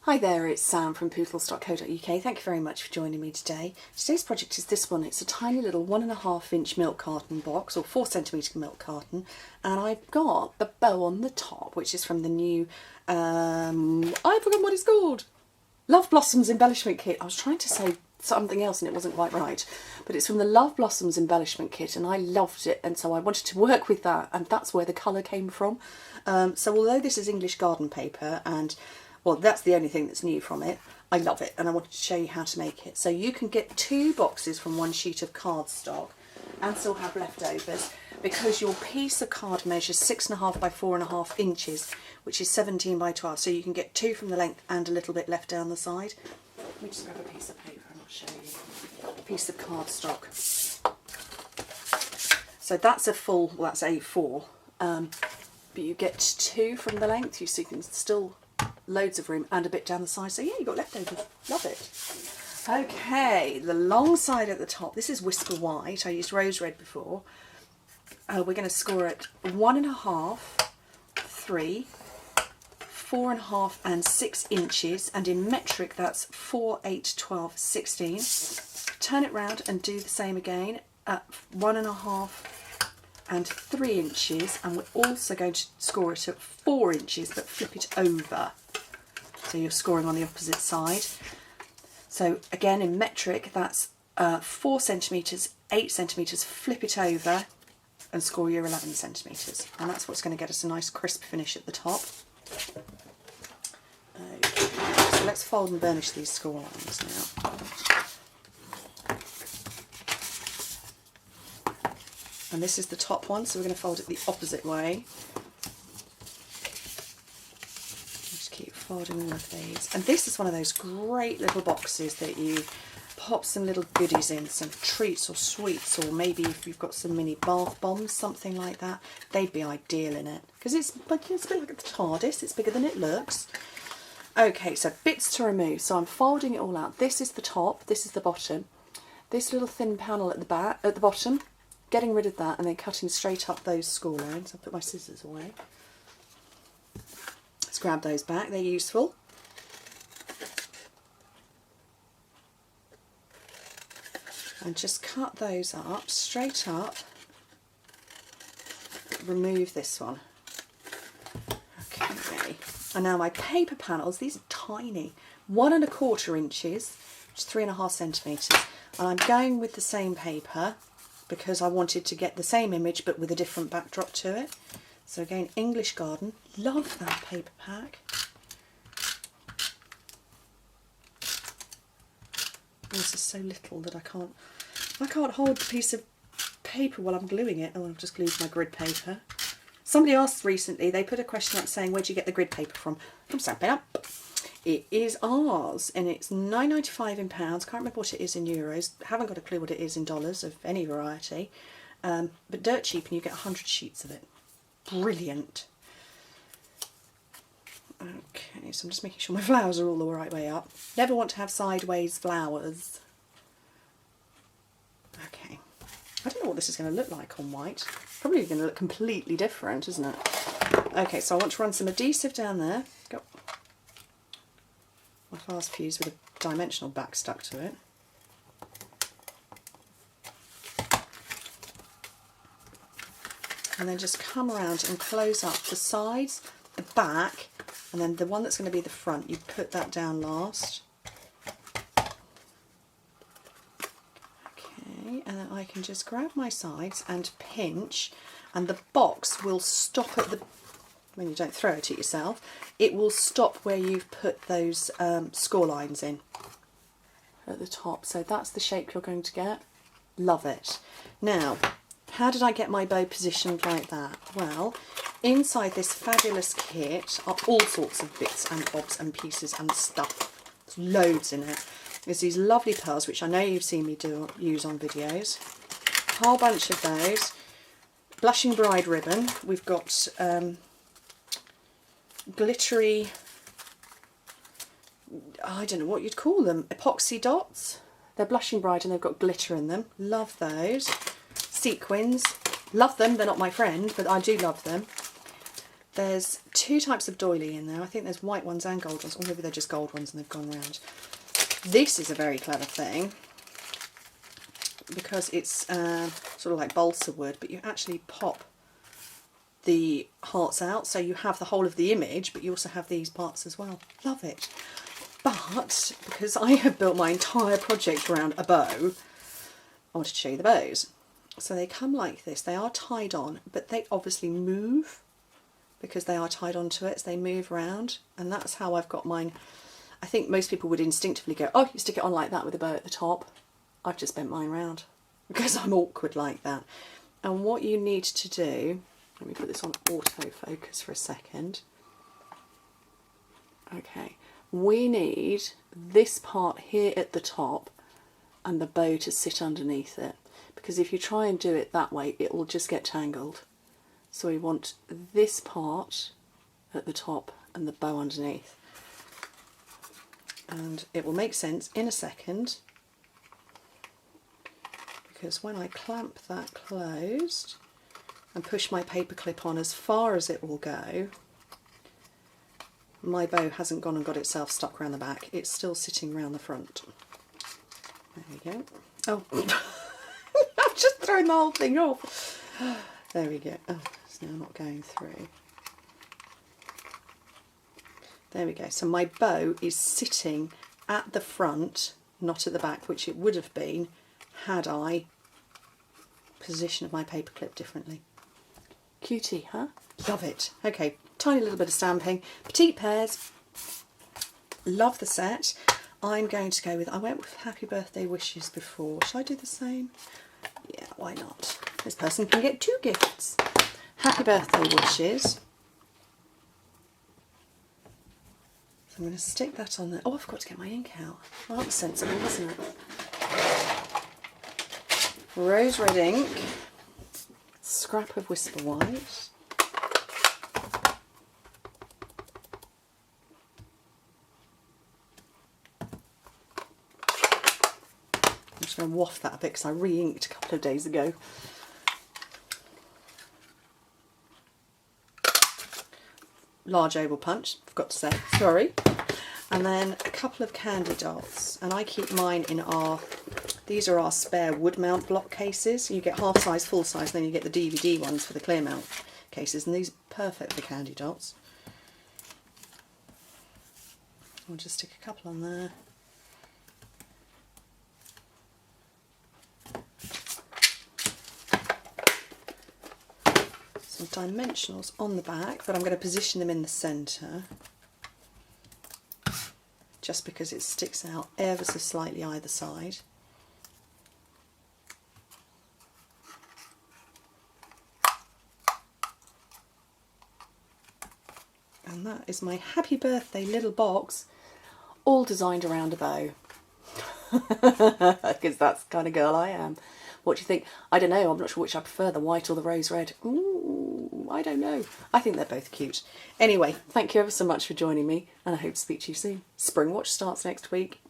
Hi there, it's Sam from Pootles.co.uk. Thank you very much for joining me today. Today's project is this one. It's a tiny little 1.5 inch milk carton box, or 4 centimetre milk carton, and I've got the bow on the top, which is from the new, I forgot what it's called, Love Blossoms Embellishment Kit. I was trying to say something else and it wasn't quite right, but it's from the Love Blossoms Embellishment Kit, and I loved it, and so I wanted to work with that, and that's where the colour came from. So although this is English garden paper, and well, that's the only thing that's new from it, I love it, and I wanted to show you how to make it. So you can get 2 boxes from 1 sheet of cardstock and still have leftovers, because your piece of card measures 6.5 by 4.5 inches, which is 17 by 12. So you can get 2 from the length and a little bit left down the side. Let me just grab a piece of paper and I'll show you. A piece of cardstock. So that's a full, well, that's A4, but you get 2 from the length, so you can still loads of room and a bit down the side, so yeah, you've got leftovers. Love it. Okay, the long side at the top, this is Whisper White. I used rose red before. We're going to score it 1.5, 3, 4.5 and 6 inches, and in metric that's 4, 8, 12, 16. Turn it round and do the same again at 1.5 and 3 inches, and we're also going to score it at 4 inches but flip it over, so you're scoring on the opposite side. So again, in metric that's 4 centimetres, 8 centimetres, flip it over and score your 11 centimetres, and that's what's going to get us a nice crisp finish at the top. Okay, so let's fold and burnish these score lines now. And this is the top one, so we're going to fold it the opposite way. Just keep folding all of these. And this is one of those great little boxes that you pop some little goodies in, some treats or sweets, or maybe if you've got some mini bath bombs, something like that, they'd be ideal in it. Because it's a bit like the TARDIS, it's bigger than it looks. Okay, so bits to remove. So I'm folding it all out. This is the top, this is the bottom. This little thin panel at the back, at the bottom, getting rid of that and then cutting straight up those score lines. I'll put my scissors away. Let's grab those back, they're useful. And just cut those up, straight up. Remove this one. Okay. And now my paper panels, these are tiny. 1.25 inches, which is 3.5 centimetres. And I'm going with the same paper, because I wanted to get the same image but with a different backdrop to it. So again, English Garden, love that paper pack. This is so little that I can't hold the piece of paper while I'm gluing it. Oh, I've just glued my grid paper. Somebody asked recently, they put a question up saying, where'd you get the grid paper from? From Stampin. It is ours, and it's £9.95 in pounds. Can't remember what it is in euros. Haven't got a clue what it is in dollars of any variety. But dirt cheap, and you get 100 sheets of it. Brilliant. Okay, so I'm just making sure my flowers are all the right way up. Never want to have sideways flowers. Okay. I don't know what this is going to look like on white. Probably going to look completely different, isn't it? Okay, so I want to run some adhesive down there. Go. My fast fuse with a dimensional back stuck to it. And then just come around and close up the sides, the back, and then the one that's going to be the front, you put that down last. Okay, and then I can just grab my sides and pinch, and the box will stop at the, when you don't throw it at yourself, it will stop where you've put those score lines in at the top. So that's the shape you're going to get. Love it. Now, how did I get my bow positioned like that? Well, inside this fabulous kit are all sorts of bits and bobs and pieces and stuff. There's loads in it. There's these lovely pearls, which I know you've seen me use on videos. A whole bunch of those. Blushing Bride ribbon. We've got glittery, I don't know what you'd call them, epoxy dots. They're Blushing Bride and they've got glitter in them. Love those. Sequins. Love them. They're not my friend, but I do love them. There's two types of doily in there. I think there's white ones and gold ones, or maybe they're just gold ones and they've gone round. This is a very clever thing because it's sort of like balsa wood, but you actually pop the hearts out, so you have the whole of the image, but you also have these parts as well. Love it. But because I have built my entire project around a bow, I wanted to show you the bows. So they come like this. They are tied on, but they obviously move because they are tied onto it. So they move around, and that's how I've got mine. I think most people would instinctively go, oh, you stick it on like that with a bow at the top. I've just bent mine round because I'm awkward like that. And what you need to do, let me put this on autofocus for a second. Okay, we need this part here at the top and the bow to sit underneath it, because if you try and do it that way, it will just get tangled. So we want this part at the top and the bow underneath. And it will make sense in a second, because when I clamp that closed and push my paper clip on as far as it will go, my bow hasn't gone and got itself stuck around the back, it's still sitting around the front. There we go. Oh, I've just thrown the whole thing off. There we go. Oh, it's now not going through. There we go. So my bow is sitting at the front, not at the back, which it would have been had I positioned my paperclip differently. Cutie, huh? Love it. Okay, tiny little bit of stamping. Petite pairs. Love the set. I'm going to go with, I went with Happy Birthday Wishes before. Shall I do the same? Yeah, why not? This person can get 2 gifts. Happy Birthday Wishes. So I'm going to stick that on there. Oh, I forgot to get my ink out. Well, that was sensible, wasn't it? Rose red ink. Scrap of Whisper White. I'm just going to waft that a bit because I re-inked a couple of days ago. Large oval punch, forgot to say, sorry. And then a couple of candy dots, and I keep mine in our, these are our spare wood mount block cases. You get half size, full size, then you get the DVD ones for the clear mount cases, and these are perfect for candy dots. I'll just stick a couple on there. Some dimensionals on the back, but I'm going to position them in the centre just because it sticks out ever so slightly either side. And that is my Happy Birthday little box, all designed around a bow. Because that's the kind of girl I am. What do you think? I don't know, I'm not sure which I prefer, the white or the rose red. Ooh, I don't know. I think they're both cute. Anyway, thank you ever so much for joining me, and I hope to speak to you soon. Spring Watch starts next week.